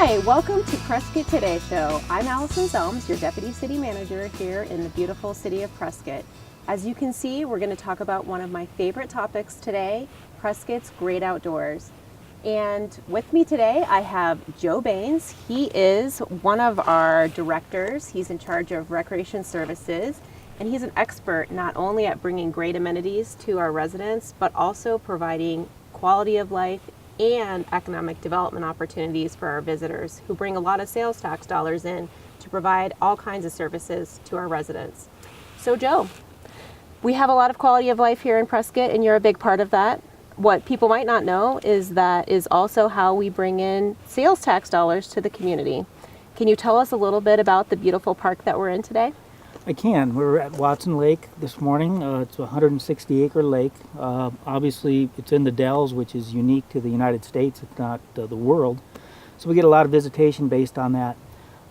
Hi, welcome to Prescott Today show. I'm Allison Zelms, your Deputy City Manager here in the beautiful city of Prescott. As you can see, we're going to talk about one of my favorite topics today, Prescott's great outdoors. And with me today, I have Joe Baines. He is one of our directors. He's in charge of Recreation Services, and he's an expert not only at bringing great amenities to our residents, but also providing quality of life and economic development opportunities for our visitors who bring a lot of sales tax dollars in to provide all kinds of services to our residents. So Joe, we have a lot of quality of life here in Prescott, and you're a big part of that. What people might not know is that is also how we bring in sales tax dollars to the community. Can you tell us a little bit about the beautiful park that we're in today? I can. We're at Watson Lake this morning. It's a 160-acre lake. Obviously, it's in the Dells, which is unique to the United States, if not the world. So we get a lot of visitation based on that.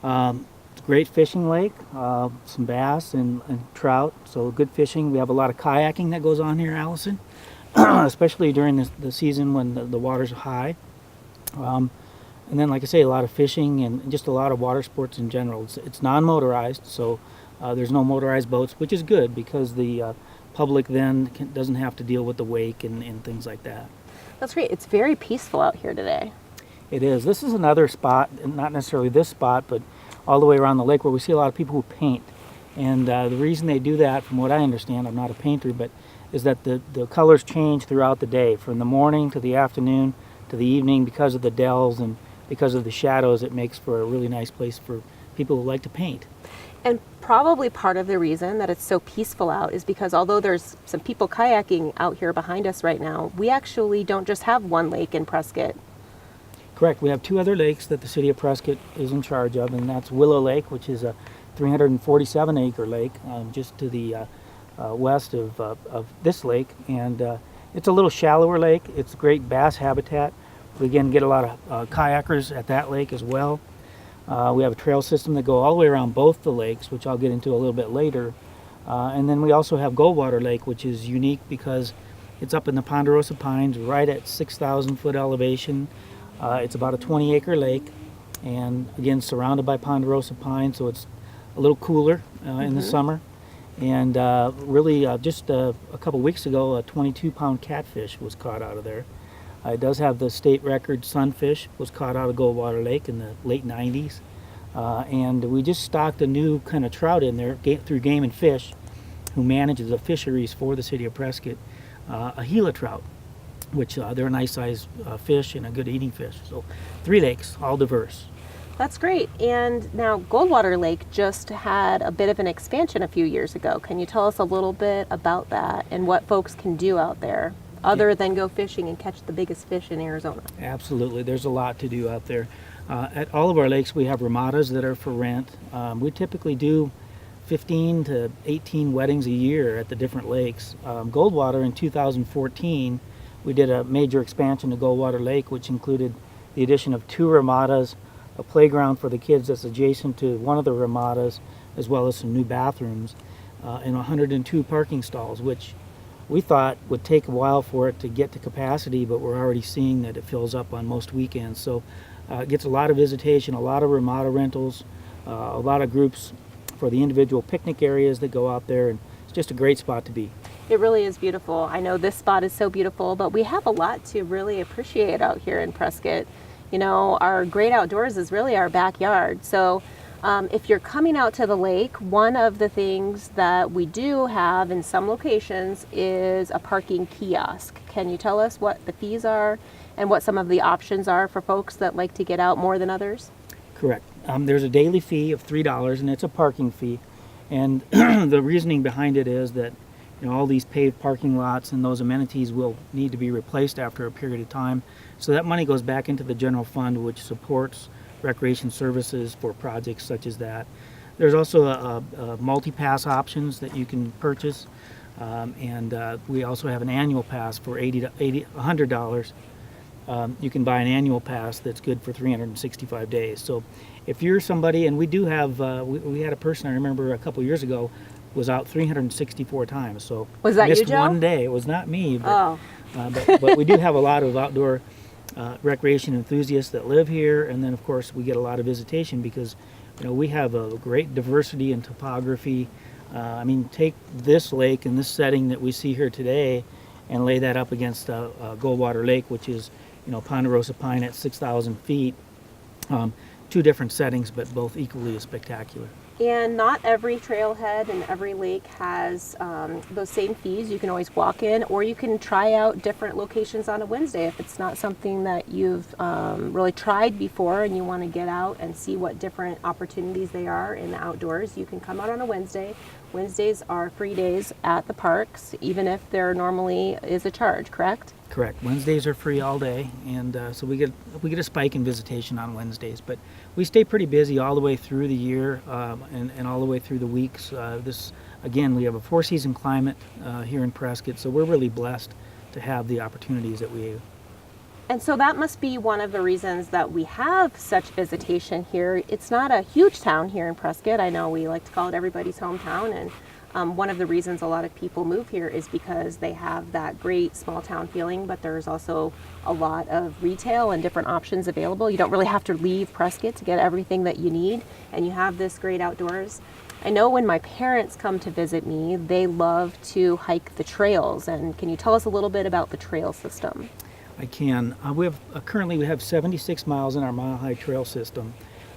It's a great fishing lake, some bass and trout, so good fishing. We have a lot of kayaking that goes on here, Allison, especially during the season when the water's high. And then, like I say, a lot of fishing and just a lot of water sports in general. It's non-motorized, so there's no motorized boats, which is good because the public then doesn't have to deal with the wake and things like that. That's great. It's very peaceful out here today. It is. This is another spot, not necessarily this spot, but all the way around the lake where we see a lot of people who paint. And the reason they do that, from what I understand, I'm not a painter, but is that the colors change throughout the day, from the morning to the afternoon to the evening, because of the dells and because of the shadows. It makes for a really nice place for people who like to paint. And probably part of the reason that it's so peaceful out is because although there's some people kayaking out here behind us right now, we actually don't just have one lake in Prescott. Correct. We have two other lakes that the city of Prescott is in charge of, and that's Willow Lake, which is a 347-acre lake just to the west of this lake. And it's a little shallower lake. It's a great bass habitat. We again get a lot of kayakers at that lake as well. We have a trail system that go all the way around both the lakes, which I'll get into a little bit later. And then we also have Goldwater Lake, which is unique because it's up in the Ponderosa Pines, right at 6,000 foot elevation. It's about a 20-acre lake, and again surrounded by Ponderosa Pines, so it's a little cooler in the summer. And really, just a couple weeks ago, a 22-pound catfish was caught out of there. It does have the state record sunfish, was caught out of Goldwater Lake in the late 90s. And we just stocked a new kind of trout in there through Game and Fish, who manages the fisheries for the city of Prescott, a Gila trout, which they're a nice size fish and a good eating fish. So 3 lakes, all diverse. That's great. And now Goldwater Lake just had a bit of an expansion a few years ago. Can you tell us a little bit about that and what folks can do out there other than go fishing and catch the biggest fish in Arizona? Absolutely. There's a lot to do out there. At all of our lakes, we have ramadas that are for rent. We typically do 15 to 18 weddings a year at the different lakes. Goldwater in 2014, we did a major expansion to Goldwater Lake, which included the addition of 2 ramadas, a playground for the kids that's adjacent to one of the ramadas, as well as some new bathrooms, and 102 parking stalls, which we thought would take a while for it to get to capacity, but we're already seeing that it fills up on most weekends. So it gets a lot of visitation, a lot of ramada rentals, a lot of groups for the individual picnic areas that go out there, and it's just a great spot to be. It really is beautiful. I know this spot is so beautiful, but we have a lot to really appreciate out here in Prescott. You know, our great outdoors is really our backyard. So if you're coming out to the lake, one of the things that we do have in some locations is a parking kiosk. Can you tell us what the fees are and what some of the options are for folks that like to get out more than others? Correct. There's a daily fee of $3, and it's a parking fee. And the reasoning behind it is that all these paved parking lots and those amenities will need to be replaced after a period of time. So that money goes back into the general fund, which supports recreation services for projects such as that. There's also a multi-pass options that you can purchase, and we also have an annual pass for $100. You can buy an annual pass that's good for 365 days. So if you're somebody, and we do have, we had a person I remember a couple years ago was out 364 times. So was that missed you, Joe? one day. It was not me, but, but we do have a lot of outdoor recreation enthusiasts that live here, and then of course we get a lot of visitation because we have a great diversity in topography. Take this lake in this setting that we see here today and lay that up against Goldwater Lake, which is Ponderosa Pine at 6,000 feet. Two different settings, but both equally as spectacular. And not every trailhead and every lake has those same fees. You can always walk in, or you can try out different locations on a Wednesday if it's not something that you've really tried before and you want to get out and see what different opportunities they are in the outdoors. You can come out on a Wednesday. Wednesdays are free days at the parks, even if there normally is a charge, correct? Correct. Wednesdays are free all day, and so we get a spike in visitation on Wednesdays. But we stay pretty busy all the way through the year and all the way through the weeks. We have a four-season climate here in Prescott, so we're really blessed to have the opportunities that we have. And so that must be one of the reasons that we have such visitation here. It's not a huge town here in Prescott. I know we like to call it everybody's hometown, and one of the reasons a lot of people move here is because they have that great small town feeling, but there's also a lot of retail and different options available. You don't really have to leave Prescott to get everything that you need, and you have this great outdoors. I know when my parents come to visit me, they love to hike the trails. And can you tell us a little bit about the trail system? I can. Currently we have 76 miles in our Mile High Trail system.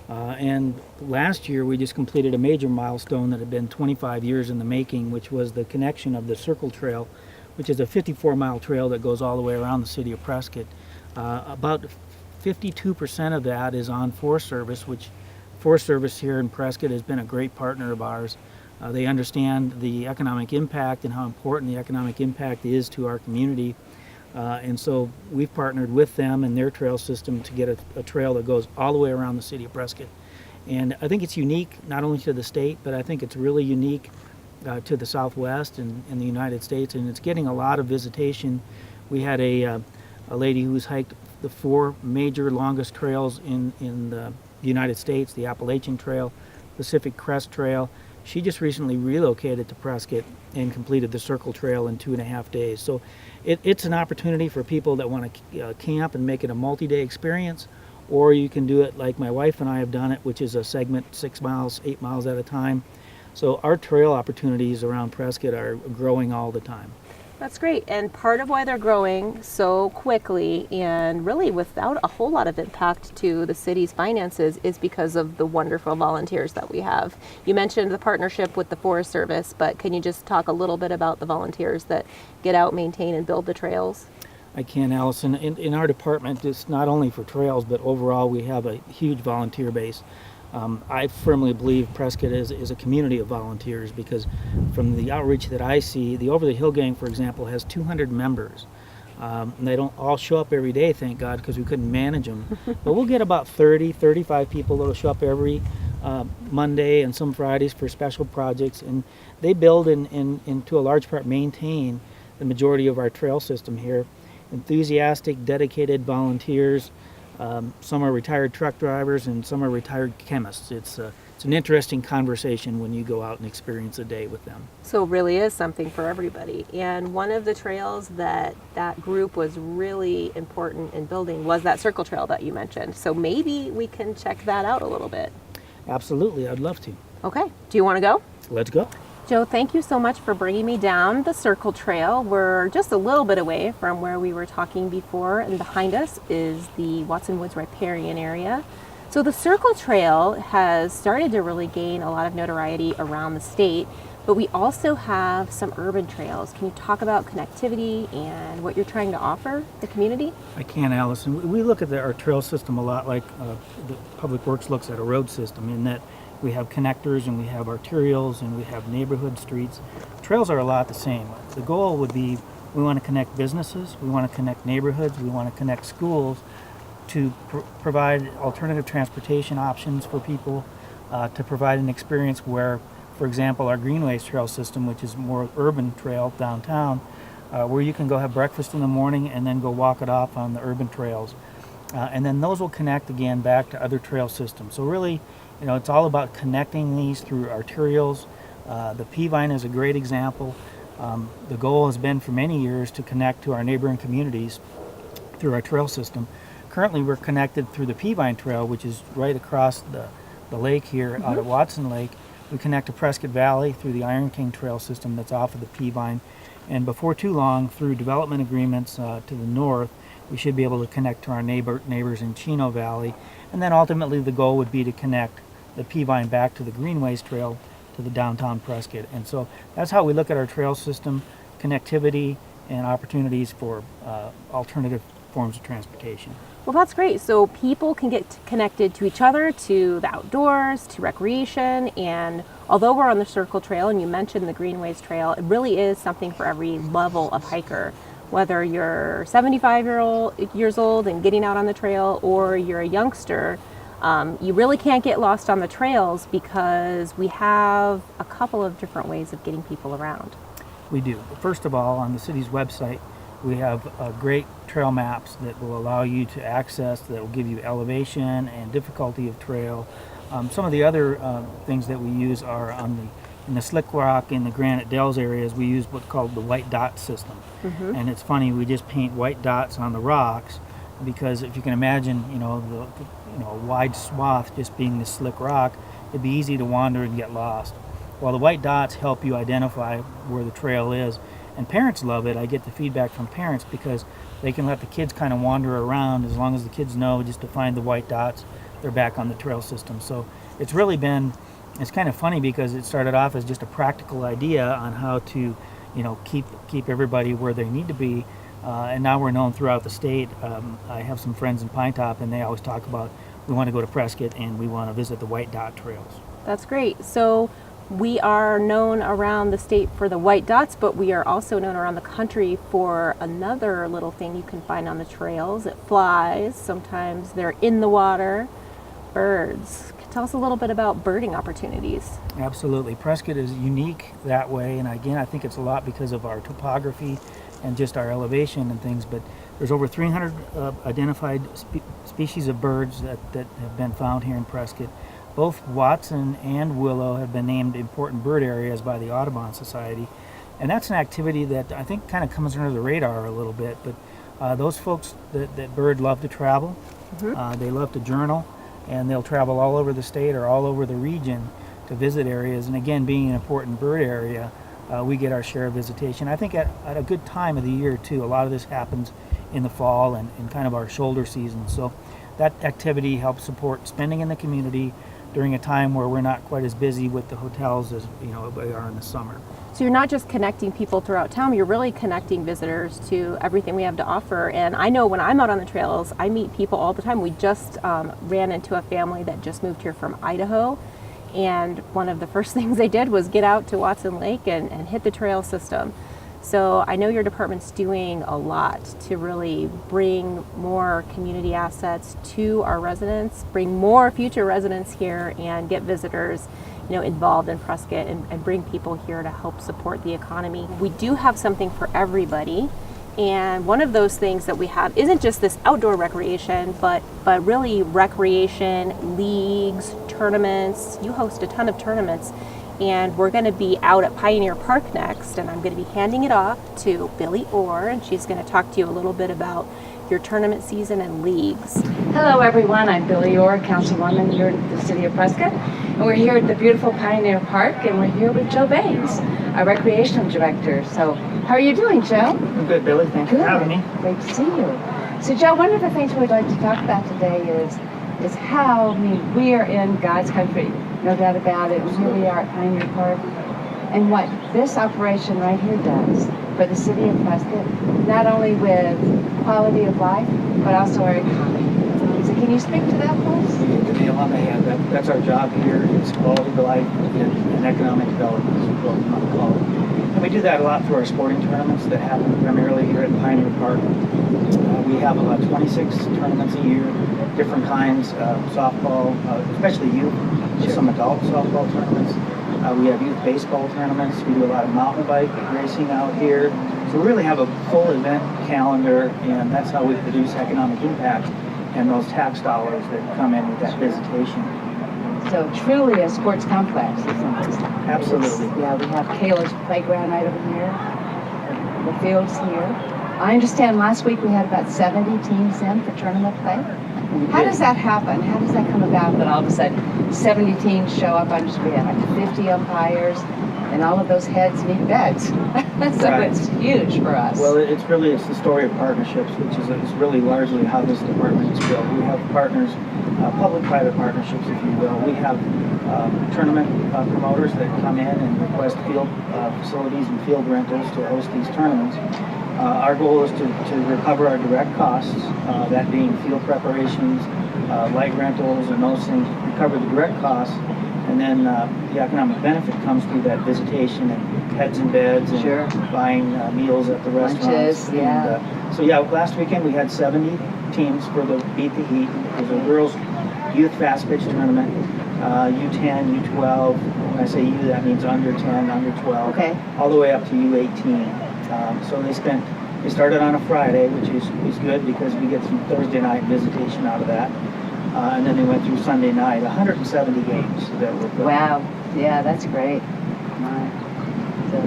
And last year we just completed a major milestone that had been 25 years in the making, which was the connection of the Circle Trail, which is a 54-mile trail that goes all the way around the city of Prescott. About 52% of that is on Forest Service, which Forest Service here in Prescott has been a great partner of ours. They understand the economic impact and how important the economic impact is to our community. And so we've partnered with them and their trail system to get a trail that goes all the way around the city of Prescott. And I think it's unique not only to the state, but I think it's really unique to the Southwest and the United States, and it's getting a lot of visitation. We had a lady who's hiked the four major longest trails in the United States, the Appalachian Trail, Pacific Crest Trail. She just recently relocated to Prescott and completed the Circle Trail in 2.5 days. So it's an opportunity for people that want to camp and make it a multi-day experience, or you can do it like my wife and I have done it, which is a segment 6 miles, 8 miles at a time. So our trail opportunities around Prescott are growing all the time. That's great. And part of why they're growing so quickly and really without a whole lot of impact to the city's finances is because of the wonderful volunteers that we have. You mentioned the partnership with the Forest Service, but can you just talk a little bit about the volunteers that get out, maintain, and build the trails? I can, Allison. In our department, it's not only for trails, but overall we have a huge volunteer base. I firmly believe Prescott is a community of volunteers because from the outreach that I see, the Over the Hill Gang, for example, has 200 members. And they don't all show up every day, thank God, because we couldn't manage them. But we'll get about 30, 35 people that will show up every Monday and some Fridays for special projects. And they build and to a large part maintain the majority of our trail system here. Enthusiastic, dedicated volunteers. Some are retired truck drivers and some are retired chemists. It's an interesting conversation when you go out and experience a day with them. So it really is something for everybody. And one of the trails that group was really important in building was that Circle Trail that you mentioned. So maybe we can check that out a little bit. Absolutely, I'd love to. Okay, do you want to go? Let's go. Joe, thank you so much for bringing me down the Circle Trail. We're just a little bit away from where we were talking before, and behind us is the Watson Woods riparian area. So the Circle Trail has started to really gain a lot of notoriety around the state, but we also have some urban trails. Can you talk about connectivity and what you're trying to offer the community? I can, Allison. We look at our trail system a lot like the Public Works looks at a road system, in that we have connectors and we have arterials and we have neighborhood streets. Trails are a lot the same. The goal would be we want to connect businesses, we want to connect neighborhoods, we want to connect schools to provide alternative transportation options for people, to provide an experience where, for example, our Greenways trail system, which is more urban trail downtown, where you can go have breakfast in the morning and then go walk it off on the urban trails. And then those will connect again back to other trail systems. So really, it's all about connecting these through arterials. The Peavine is a great example. The goal has been for many years to connect to our neighboring communities through our trail system. currently we're connected through the Peavine Trail, which is right across the lake here out at Watson Lake. We connect to Prescott Valley through the Iron King Trail system that's off of the Peavine. And before too long, through development agreements to the north, we should be able to connect to our neighbors in Chino Valley. And then ultimately the goal would be to connect the Peavine back to the Greenways Trail to the downtown Prescott. And so that's how we look at our trail system, connectivity and opportunities for alternative forms of transportation. Well, that's great. So people can get connected to each other, to the outdoors, to recreation, and although we're on the Circle Trail, and you mentioned the Greenways Trail, it really is something for every level of hiker. Whether you're 75 years old and getting out on the trail, or you're a youngster, you really can't get lost on the trails because we have a couple of different ways of getting people around. We do. First of all, on the city's website, we have great trail maps that will allow you to access, that will give you elevation and difficulty of trail. Some of the other things that we use are in the Slick Rock and the Granite Dells areas, we use what's called the white dot system. And it's funny, we just paint white dots on the rocks because if you can imagine, a wide swath just being the slick rock, it'd be easy to wander and get lost. Well, the white dots help you identify where the trail is. And parents love it. I get the feedback from parents because they can let the kids kind of wander around as long as the kids know just to find the white dots, they're back on the trail system. So it's really been, it's kind of funny because it started off as just a practical idea on how to, keep everybody where they need to be. And now we're known throughout the state. I have some friends in Pine Top and they always talk about, we want to go to Prescott and we want to visit the white dot trails. That's great. So we are known around the state for the white dots, but we are also known around the country for another little thing you can find on the trails. It flies. Sometimes they're in the water. Birds. Tell us a little bit about birding opportunities. Absolutely. Prescott is unique that way, and again, I think it's a lot because of our topography and just our elevation and things, but there's over 300 identified species of birds that have been found here in Prescott. Both Watson and Willow have been named important bird areas by the Audubon Society. And that's an activity that I think kind of comes under the radar a little bit. But those folks that bird love to travel, they love to journal, and they'll travel all over the state or all over the region to visit areas. And again, being an important bird area, we get our share of visitation. I think at a good time of the year too. A lot of this happens in the fall and in kind of our shoulder season. So that activity helps support spending in the community during a time where we're not quite as busy with the hotels as we are in the summer. So you're not just connecting people throughout town, you're really connecting visitors to everything we have to offer. And I know when I'm out on the trails, I meet people all the time. We just ran into a family that just moved here from Idaho, and one of the first things they did was get out to Watson Lake and hit the trail system. So I know your department's doing a lot to really bring more community assets to our residents, bring more future residents here, and get visitors involved in Prescott and bring people here to help support the economy. We do have something for everybody. And one of those things that we have isn't just this outdoor recreation, but really recreation, leagues, tournaments. You host a ton of tournaments. And we're going to be out at Pioneer Park next, and I'm going to be handing it off to Billie Orr, and she's going to talk to you a little bit about your tournament season and leagues. Hello everyone, I'm Billie Orr, Councilwoman here in the City of Prescott, and we're here at the beautiful Pioneer Park, and we're here with Joe Baines, our Recreational Director. So, how are you doing, Joe? I'm good, Billie. Thanks for having me. Great to see you. So, Joe, one of the things we'd like to talk about today is how we are in God's country, no doubt about it. And here we are at Pioneer Park, and what this operation right here does for the City of Prescott, not only with quality of life, but also our economy. So can you speak to that, please? You hit the nail on the head. That's our job here. It's quality of life and economic development, is what we want to call it. And we do that a lot through our sporting tournaments that happen primarily here at Pioneer Park. We have about 26 tournaments a year, different kinds, softball, especially youth, some adult softball tournaments. We have youth baseball tournaments. We do a lot of mountain bike racing out here. So we really have a full event calendar, and that's how we produce economic impact and those tax dollars that come in with that visitation. So truly a sports complex, isn't it? Absolutely. Yeah, we have Kayla's playground right over here, the fields here. I understand last week we had about 70 teams in for tournament play. How does that happen? How does that come about that all of a sudden 70 teams show up? I understand we have like 50 umpires, and all of those heads need beds. So Right. it's huge for us. Well, it's the story of partnerships, which is really largely how this department is built. We have partners, public-private partnerships, if you will. We have tournament promoters that come in and request field facilities and field rentals to host these tournaments. Our goal is to recover our direct costs, that being field preparations, light rentals, and those things, recover the direct costs, and then the economic benefit comes through that visitation and heads and beds and Sure. buying meals at the restaurants. Lunches, yeah. And, so yeah, last weekend we had 70 teams for the Beat the Heat. It was a girls' youth fast pitch tournament, U10, U12. When I say U, that means under 10, under 12, Okay. all the way up to U18. So they started on a Friday, which is good because we get some Thursday night visitation out of that. And then they went through Sunday night, 170 games that were played. Wow. Yeah, that's great. My. So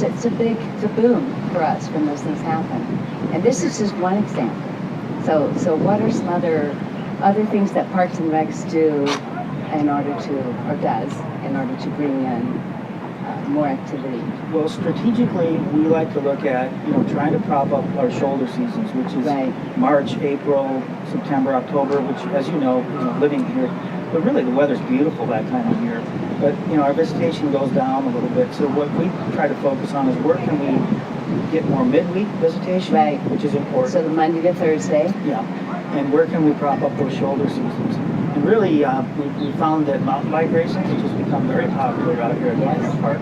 it's a boom for us when those things happen. And this is just one example. So what are some other things that Parks and Recs do in order to bring in more activity? Well, strategically, we like to look at, trying to prop up our shoulder seasons, which is Right. March, April, September, October, which, as you know, living here, but really the weather's beautiful that time of year. But, our visitation goes down a little bit. So what we try to focus on is where can we get more midweek visitation, Right. which is important. So the Monday to Thursday? Yeah, and where can we prop up those shoulder seasons? And really, we found that mountain bike racing has just become very popular out here at Yes. Minor Park.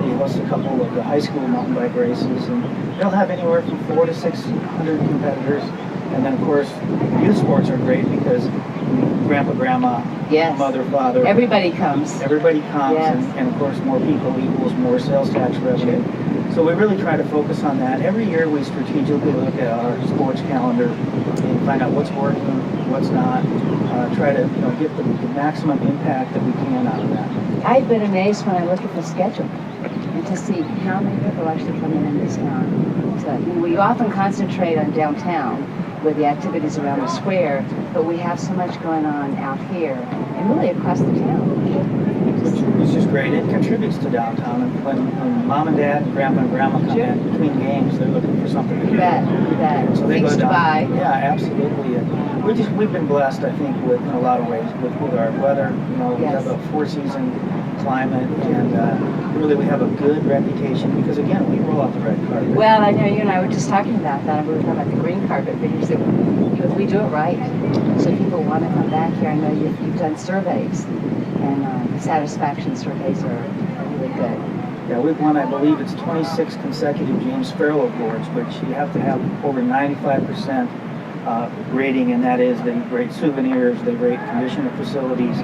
We host a couple of the high school mountain bike races, and they'll have anywhere from 400 to 600 competitors. And then, of course, youth sports are great because grandpa, grandma, Yes. mother, father, Everybody comes. everybody comes, Yes. and of course, more people equals more sales tax revenue. So we really try to focus on that. Every year we strategically look at our sports calendar and find out what's working, what's not, try to get the maximum impact that we can out of that. I've been amazed when I look at the schedule and to see how many people actually come in this town. So, we often concentrate on downtown with the activities around the square, but we have so much going on out here and really across the town. It's just great. It contributes to downtown. And when mom and dad and grandpa and grandma come in between games, they're looking for something to do. That So they things go to down. buy. Yeah, absolutely. And we've been blessed, I think, with in a lot of ways with our weather. We Yes. have a 4-season climate, and really we have a good reputation because again we roll out the red carpet. Well, I know you and I were just talking about that. We were talking about the green carpet because we do it right. So people want to come back here. I know you've done surveys, and the satisfaction surveys are really good. Yeah, we've won, I believe it's 26 consecutive James Farrell Awards, which you have to have over 95% rating, and that is they rate souvenirs, they rate condition of facilities,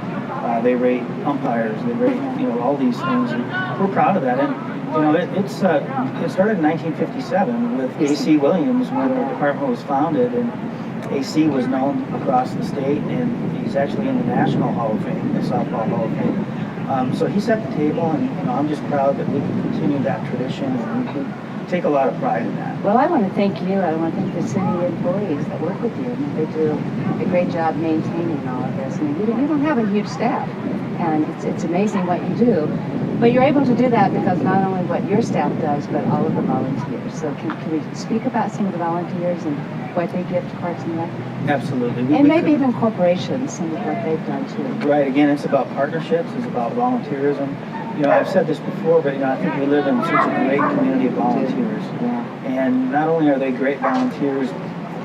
they rate umpires, they rate all these things, and we're proud of that. And it started in 1957 with A.C. Williams when the department was founded, and A.C. was known across the state, and he's actually in the National Hall of Fame, the Softball Hall of Fame. So he set the table, and I'm just proud that we can continue that tradition, and we take a lot of pride in that. Well, I want to thank you. I want to thank the city employees that work with you. They do a great job maintaining all of this. You don't have a huge staff, and it's amazing what you do. But you're able to do that because not only what your staff does, but all of the volunteers. So can we speak about some of the volunteers and what they give to Parks and Rec? Absolutely. And maybe even corporations, some of what they've done too. Right. Again, it's about partnerships. It's about volunteerism. I've said this before, but I think we live in such a great community of volunteers. Yeah. And not only are they great volunteers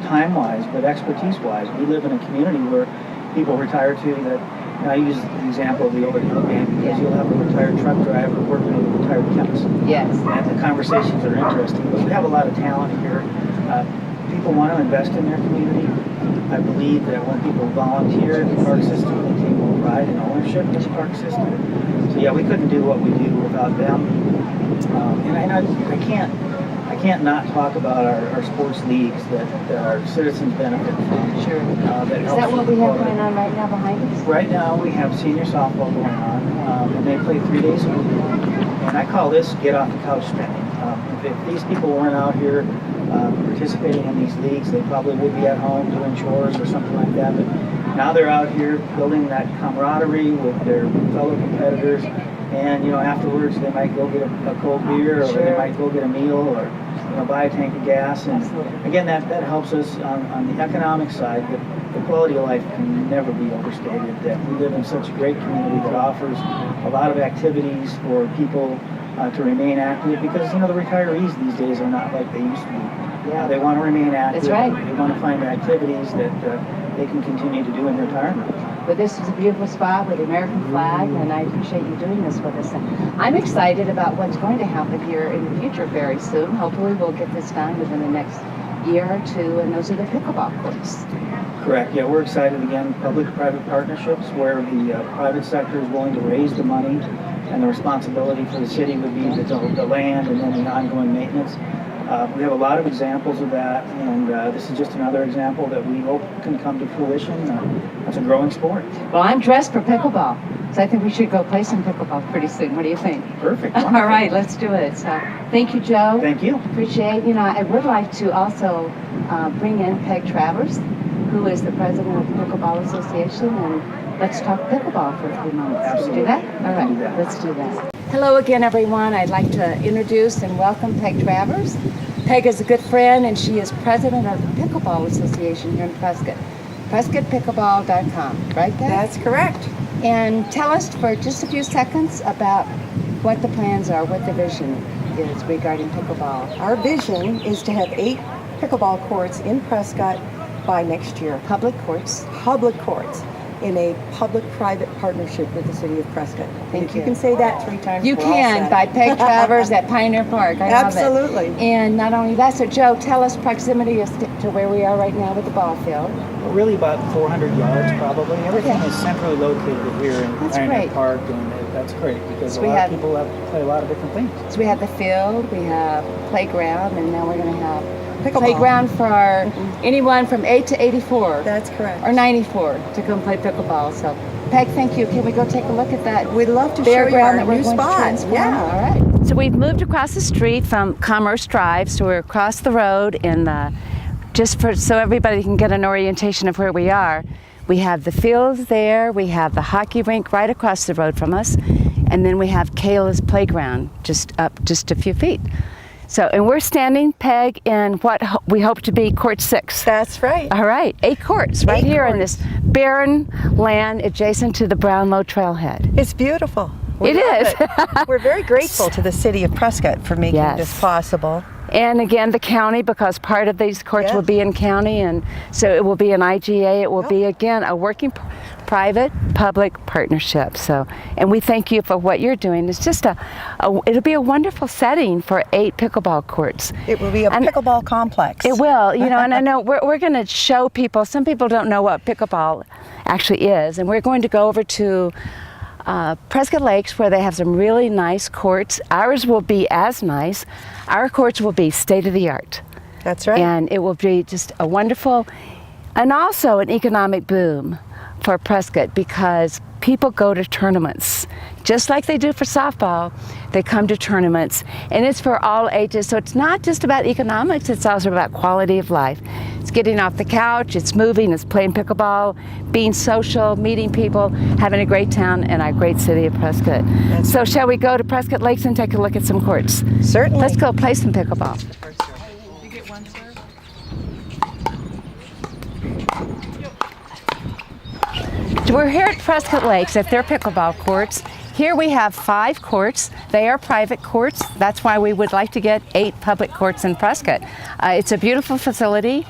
time-wise, but expertise-wise. We live in a community where people retire to that. I use the example of the Over the Hill game because you'll have a retired truck driver working with a retired chemist. Yes. And the conversations are interesting. But we have a lot of talent here. People want to invest in their community. I believe that when people volunteer in the park system, they take more pride and ownership in the park system. So yeah, we couldn't do what we do without them. And I can't not talk about our sports leagues that our citizens benefit from. Sure. Is helps that what with we have quality. going on right now behind us? Right now we have senior softball going on, and they play 3 days a week. And I call this get off the couch spending. if these people weren't out here participating in these leagues, they probably would be at home doing chores or something like that. But now they're out here building that camaraderie with their fellow competitors, and afterwards they might go get a cold beer, or they might go get a meal, or buy a tank of gas. And again, that helps us on the economic side. But the quality of life can never be overstated. That we live in such a great community that offers a lot of activities for people to remain active, because the retirees these days are not like they used to be. Yeah, they want to remain active. That's right. They want to find activities that they can continue to do in retirement. But this is a beautiful spot with the American flag, and I appreciate you doing this with us. And I'm excited about what's going to happen here in the future very soon. Hopefully we'll get this done within the next year or two, and those are the pickleball courts. Correct. Yeah, we're excited again. Public-private partnerships where the private sector is willing to raise the money, and the responsibility for the city would be the land and then the ongoing maintenance. We have a lot of examples of that, and this is just another example that we hope can come to fruition. It's a growing sport. Well, I'm dressed for pickleball, so I think we should go play some pickleball pretty soon. What do you think? Perfect. All right, let's do it. So, thank you, Joe. Thank you. Appreciate. I would like to also bring in Peg Travers, who is the president of the Pickleball Association, and let's talk pickleball for a few moments. Absolutely. Can we do that? All right, do that. let's do that. Hello again, everyone. I'd like to introduce and welcome Peg Travers. Peg is a good friend, and she is president of the Pickleball Association here in Prescott. PrescottPickleball.com, right, Peg? That's correct. And tell us for just a few seconds about what the plans are, what the vision is regarding pickleball. Our vision is to have 8 pickleball courts in Prescott by next year. Public courts. Public courts in a public-private partnership with the city of Prescott. Thank If you you. can say that 3 times, You we're all can, set. by Peg Travers at Pioneer Park. I love it. Absolutely. And not only that, so Joe, tell us proximity to where we are right now with the ball field. We're really about 400 yards probably. Everything is centrally located here in That's Pioneer great. Park, and that's great because So a we lot have- of people play a lot of different things. So we have the field, we have playground, and now we're going to have Pickleball. playground for anyone from 8 to 84 That's correct. or 94 to come play pickleball. So, Peg, thank you. Can we go take a look at that? We'd love to show you fairground our that we're new going to spot. transform? Yeah. All right. So we've moved across the street from Commerce Drive, so we're across the road in the, so everybody can get an orientation of where we are. We have the fields there, we have the hockey rink right across the road from us, and then we have Kayla's playground just up just a few feet. So, and we're standing, Peg, in what we hope to be court 6. That's right. All right, 8 courts right 8 here in courts. this barren land adjacent to the Brownlow Trailhead. It's beautiful. We It love is. it. We're very grateful to the city of Prescott for making Yes. this possible. And again, the county, because part of these courts will Yes. be in county, and so it will be an IGA. It will be, again, a working private-public partnership. So, and we thank you for what you're doing. It's just it'll be a wonderful setting for 8 pickleball courts. It will be a And pickleball complex. It will, and I know we're going to show people. Some people don't know what pickleball actually is, and we're going to go over to Prescott Lakes, where they have some really nice courts. Ours will be as nice. Our courts will be state-of-the-art. That's right. And it will be just a wonderful, and also an economic boom for Prescott, because people go to tournaments. Just like they do for softball, they come to tournaments, and it's for all ages. So it's not just about economics, it's also about quality of life. It's getting off the couch, it's moving, it's playing pickleball, being social, meeting people, having a great town in our great city of Prescott. So shall we go to Prescott Lakes and take a look at some courts? Certainly. Let's go play some pickleball. We're here at Prescott Lakes at their pickleball courts. Here we have 5 courts. They are private courts. That's why we would like to get 8 public courts in Prescott. It's a beautiful facility.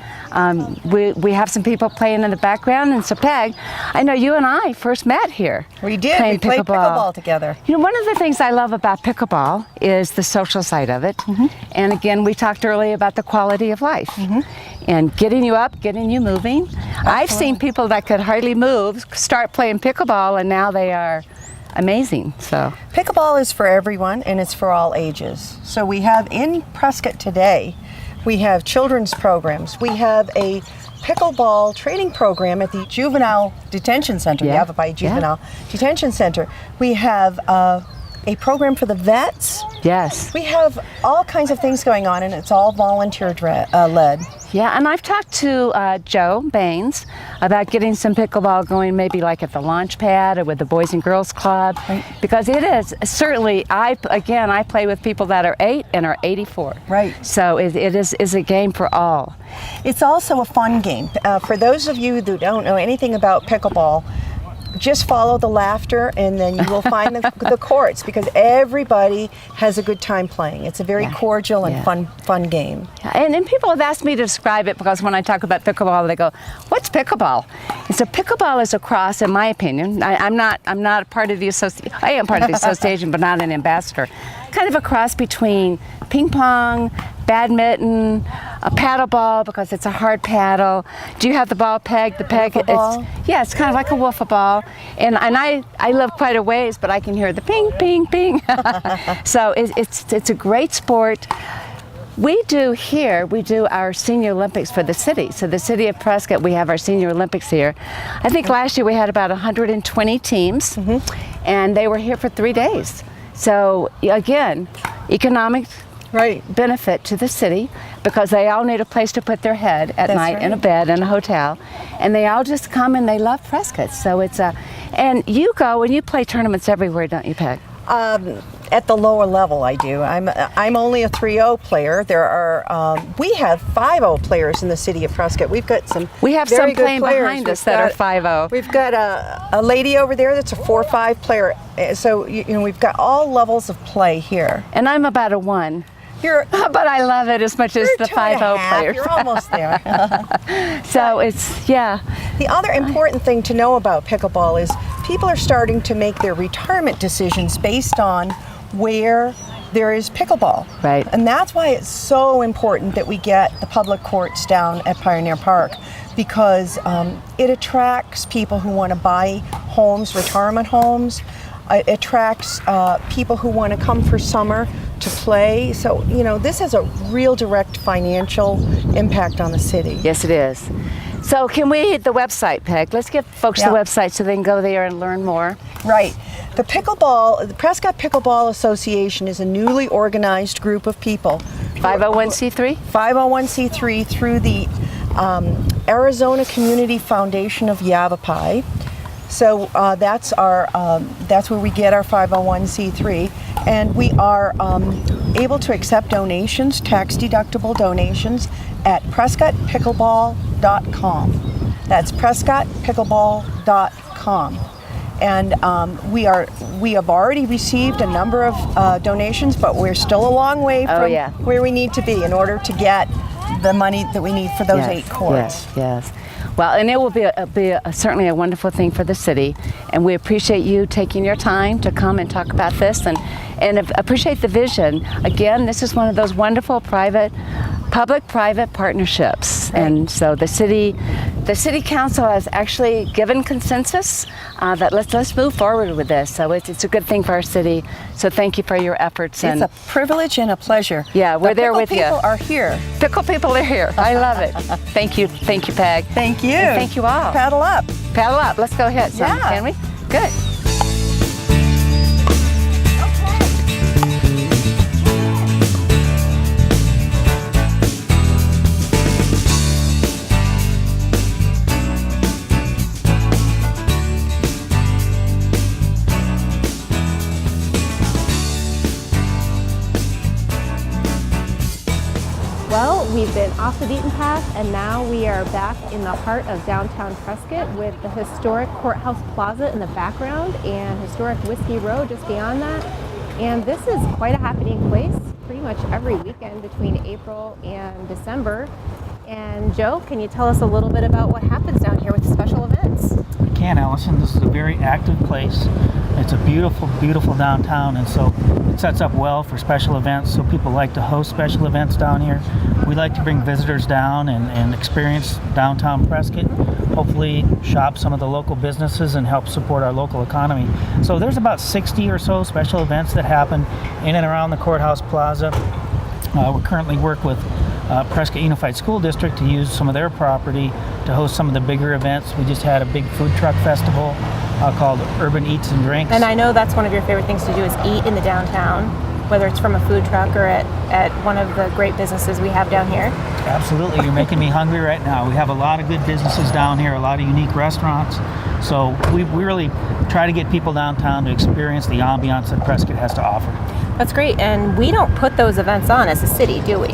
We have some people playing in the background. And so, Peg, I know you and I first met here. We did. playing We played pickleball together. One of the things I love about pickleball is the social side of it. And again, we talked earlier about the quality of life. And getting you up, getting you moving. I've seen people that could hardly move start playing pickleball, and now they are amazing. So Pickleball is for everyone, and it's for all ages. So we have in Prescott today, we have children's programs. We have a pickleball training program at the Juvenile Detention Center, the Yeah. Yavapai Juvenile Detention Center. We have a program for the vets. Yes. We have all kinds of things going on, and it's all volunteer led. Yeah, and I've talked to Joe Baines about getting some pickleball going, maybe like at the launch pad or with the Boys and Girls Club, Right. because it is certainly. I play with people that are 8 and are 84. Right. So it is a game for all. It's also a fun game. For those of you who don't know anything about pickleball, just follow the laughter, and then you will find the courts, because everybody has a good time playing. It's a very cordial and fun game. And people have asked me to describe it, because when I talk about pickleball, they go, "What's pickleball?" And so pickleball is a cross, in my opinion. I'm not a part of the association. I am part of the association, but not an ambassador. Kind of a cross between ping pong, badminton, a paddle ball, because it's a hard paddle. Do you have the ball peg? The peg, Wiffle ball? It's kind of like a wiffle ball. And I live quite a ways, but I can hear the ping, ping, ping. So it's a great sport. We do our Senior Olympics for the city. So the city of Prescott, we have our Senior Olympics here. I think last year we had about 120 teams, and they were here for 3 days. So again, economic benefit to the city, because they all need a place to put their head at night, in a bed in a hotel, and they all just come and they love Prescott. So it's and you go and you play tournaments everywhere, don't you, Peg? At the lower level, I do. I'm only a 3-0 player. There are we have 5-0 players in the city of Prescott. We've got some. We have very some good playing players. behind us that are 5-0. We've got a lady over there that's a 4-5 player. So you know, we've got all levels of play here. And I'm about a 1. But I love it as much as the 5-0 players. You're almost there. So it's The other important thing to know about pickleball is people are starting to make their retirement decisions based on where there is pickleball. Right. And that's why it's so important that we get the public courts down at Pioneer Park, because it attracts people who want to buy homes, retirement homes. It attracts people who want to come for summer to play. So, you know, this has a real direct financial impact on the city. Yes, it is. So can we hit the website, Peg? Let's give folks the website so they can go there and learn more. Right. The Prescott Pickleball Association is a newly organized group of people. 501c3? 501c3 through the Arizona Community Foundation of Yavapai. So that's where we get our 501c3, and we are able to accept donations, tax-deductible donations, at PrescottPickleball.com. That's PrescottPickleball.com. And we have already received a number of donations, but we're still a long way from where we need to be in order to get the money that we need for those 8 courts. Yes. Well, and it will be certainly a wonderful thing for the city, and we appreciate you taking your time to come and talk about this, and appreciate the vision. Again, this is one of those wonderful public-private partnerships, and so the city council has actually given consensus that let's move forward with this. So it's a good thing for our city. So thank you for your efforts. It's a privilege and a pleasure. Yeah, we're there with you. Pickle people are here. Pickle people are here. I love it. Thank you, Peg. Thank you. And thank you all. Paddle up. Paddle up. Let's go hit some, can we? Good. Well, we've been off the beaten path, and now we are back in the heart of downtown Prescott with the historic Courthouse Plaza in the background and historic Whiskey Row just beyond that. And this is quite a happening place pretty much every weekend between April and December. And Joe, can you tell us a little bit about what happens down here with the special events? I can, Allison. This is a very active place. It's a beautiful, beautiful downtown, and so it sets up well for special events. So people like to host special events down here. We like to bring visitors down and experience downtown Prescott. Hopefully shop some of the local businesses and help support our local economy. So there's about 60 or so special events that happen in and around the Courthouse Plaza. We currently work with Prescott Unified School District to use some of their property to host some of the bigger events. We just had a big food truck festival called Urban Eats and Drinks. And I know that's one of your favorite things to do is eat in the downtown, whether it's from a food truck or at one of the great businesses we have down here. Absolutely, you're making me hungry right now. We have a lot of good businesses down here, a lot of unique restaurants. So we really try to get people downtown to experience the ambiance that Prescott has to offer. That's great, and we don't put those events on as a city, do we?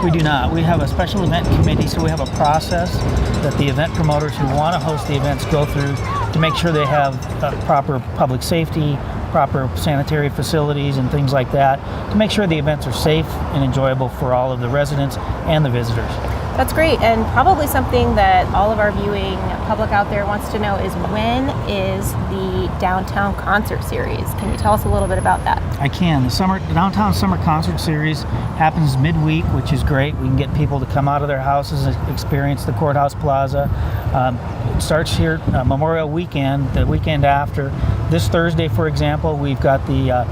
We do not. We have a special event committee, so we have a process that the event promoters who want to host the events go through to make sure they have proper public safety, proper sanitary facilities and things like that, to make sure the events are safe and enjoyable for all of the residents and the visitors. That's great, and probably something that all of our viewing public out there wants to know is when is the Downtown Concert Series? Can you tell us a little bit about that? I can. The Downtown Summer Concert Series happens midweek, which is great. We can get people to come out of their houses and experience the Courthouse Plaza. It starts here Memorial Weekend, the weekend after. This Thursday, for example, we've got the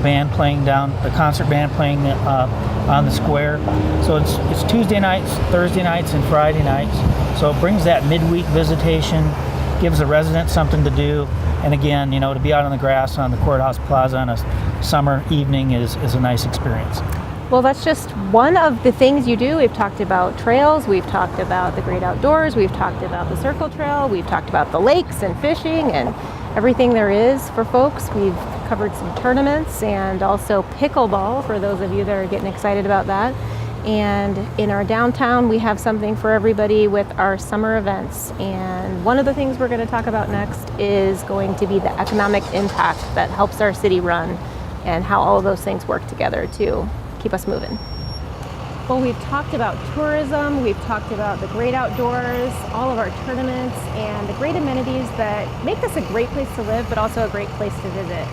band playing the concert band playing on the square. So it's Tuesday nights, Thursday nights, and Friday nights. So it brings that midweek visitation, gives the residents something to do, and again, to be out on the grass on the Courthouse Plaza on a summer evening is a nice experience. Well, that's just one of the things you do. We've talked about trails, we've talked about the great outdoors, we've talked about the Circle Trail, we've talked about the lakes and fishing and everything there is for folks. We've covered some tournaments and also pickleball for those of you that are getting excited about that. And in our downtown, we have something for everybody with our summer events. And one of the things we're going to talk about next is going to be the economic impact that helps our city run and how all of those things work together to keep us moving. Well, we've talked about tourism, we've talked about the great outdoors, all of our tournaments, and the great amenities that make this a great place to live, but also a great place to visit.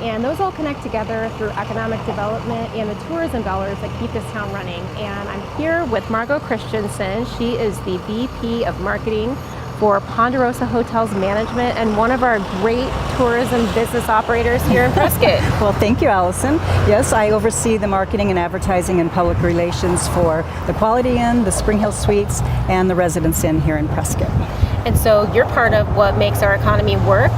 And those all connect together through economic development and the tourism dollars that keep this town running. And I'm here with Margot Christensen. She is the VP of Marketing for Ponderosa Hotels Management and one of our great tourism business operators here in Prescott. Well, thank you, Allison. Yes, I oversee the marketing and advertising and public relations for the Quality Inn, the Spring Hill Suites, and the Residence Inn here in Prescott. And so you're part of what makes our economy work,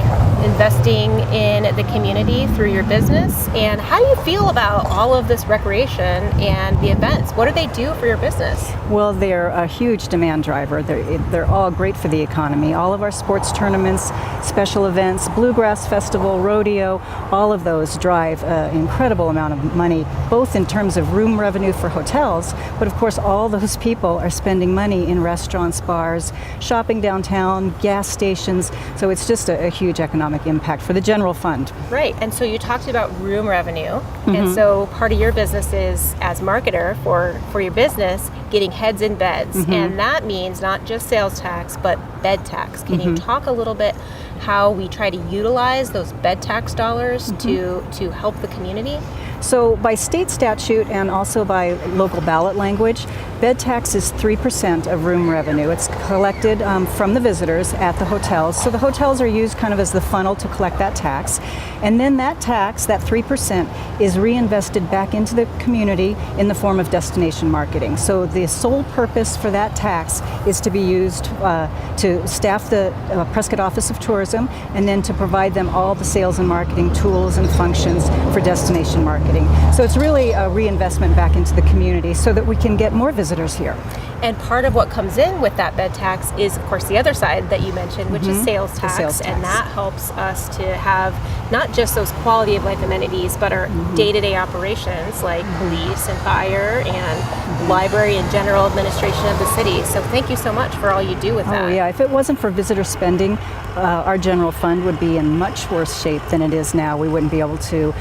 investing in the community through your business. And how do you feel about all of this recreation and the events? What do they do for your business? Well, they're a huge demand driver. They're all great for the economy. All of our sports tournaments, special events, Bluegrass Festival, rodeo, all of those drive an incredible amount of money, both in terms of room revenue for hotels, but of course all those people are spending money in restaurants, bars, shopping downtown, gas stations. So it's just a huge economic impact for the general fund. Right, and so you talked about room revenue, and so part of your business is, as marketer for your business, getting heads in beds, and that means not just sales tax, but bed tax. Can you talk a little bit how we try to utilize those bed tax dollars to help the community? So by state statute and also by local ballot language, bed tax is 3% of room revenue. It's collected from the visitors at the hotels. So the hotels are used kind of as the funnel to collect that tax. And then that tax, that 3%, is reinvested back into the community in the form of destination marketing. So the sole purpose for that tax is to be used to staff the Prescott Office of Tourism and then to provide them all the sales and marketing tools and functions for destination marketing. So it's really a reinvestment back into the community so that we can get more visitors here. And part of what comes in with that bed tax is, of course, the other side that you mentioned, which is sales tax. And that helps us to have not just those quality of life amenities, but our day-to-day operations like police and fire and library and general administration of the city. So thank you so much for all you do with that. Oh yeah, if it wasn't for visitor spending, our general fund would be in much worse shape than it is now. We wouldn't be able to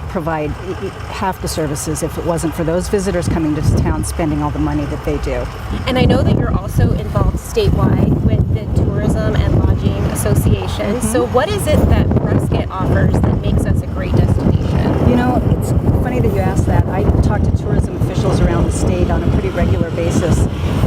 provide half the services if it wasn't for those visitors coming to town spending all the money that they do. And I know that you're also involved statewide with the Tourism and Lodging Association. So what is it that Prescott offers that makes us a great destination? You know, it's funny that you asked that. I talk to tourism officials around the state on a pretty regular basis,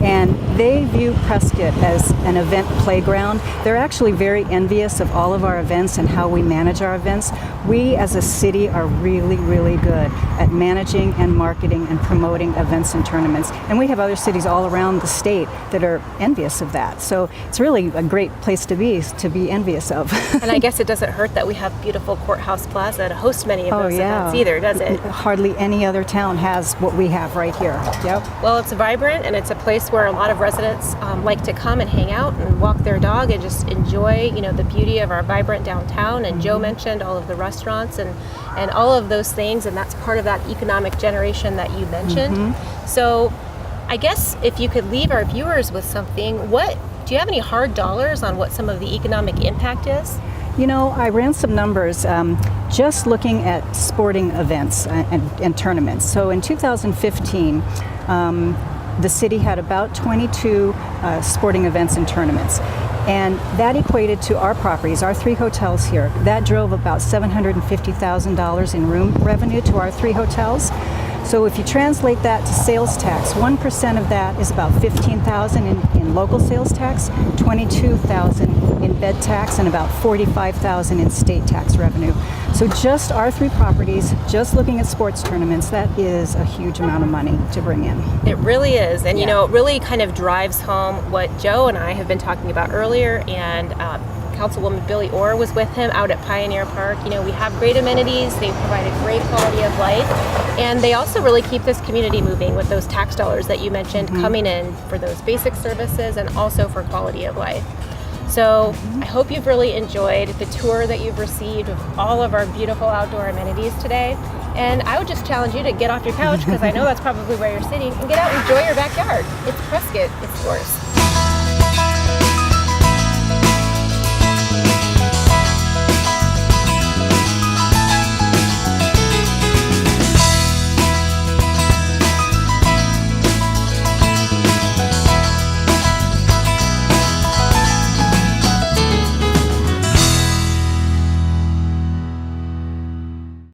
and and they view Prescott as an event playground. They're actually very envious of all of our events and how we manage our events. We as a city are really, really good at managing and marketing and promoting events and tournaments. And we have other cities all around the state that are envious of that. So it's really a great place to be envious of. And I guess it doesn't hurt that we have beautiful Courthouse Plaza to host many of those events either, does it? Hardly any other town has what we have right here. Yep. Well, it's vibrant, and it's a place where a lot of residents like to come and hang out and walk their dog and just enjoy, the beauty of our vibrant downtown. And Joe mentioned all of the restaurants and all of those things, and that's part of that economic generation that you mentioned. So I guess if you could leave our viewers with something, do you have any hard dollars on what some of the economic impact is? I ran some numbers just looking at sporting events and tournaments. So in 2015, the city had about 22 sporting events and tournaments. And that equated to our properties, our 3 hotels here. That drove about $750,000 in room revenue to our 3 hotels. So if you translate that to sales tax, 1% of that is about $15,000 in local sales tax, $22,000 in bed tax, and about $45,000 in state tax revenue. So just our 3 properties, just looking at sports tournaments, that is a huge amount of money to bring in. It really is. And, it really kind of drives home what Joe and I have been talking about earlier, and Councilwoman Billie was with him out at Pioneer Park. We have great amenities, they provide a great quality of life, and they also really keep this community moving with those tax dollars that you mentioned coming in for those basic services and also for quality of life. So I hope you've really enjoyed the tour that you've received of all of our beautiful outdoor amenities today. And I would just challenge you to get off your couch, because I know that's probably where you're sitting, and get out and enjoy your backyard. It's Prescott, it's yours.